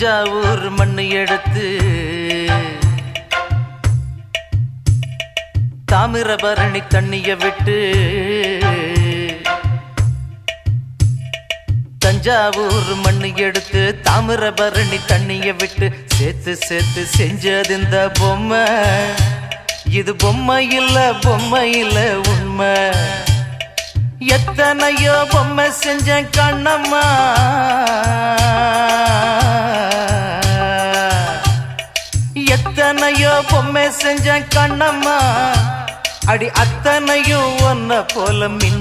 தஞ்சாவூர் மண்ணு எடுத்து தாமிரபரணி தண்ணிய விட்டு தஞ்சாவூர் மண்ணு எடுத்து தாமிரபரணி தண்ணிய விட்டு சேர்த்து சேர்த்து செஞ்சது இந்த பொம்மை. இது பொம்மை இல்ல உண்மை. எத்தனையோ பொம்மை செஞ்சேன் கண்ணம்மா, எத்தனையோ பொம்மை செஞ்சேன் கண்ணம்மா. அடி அத்தனையும் ஒன்ன போல மின்னும்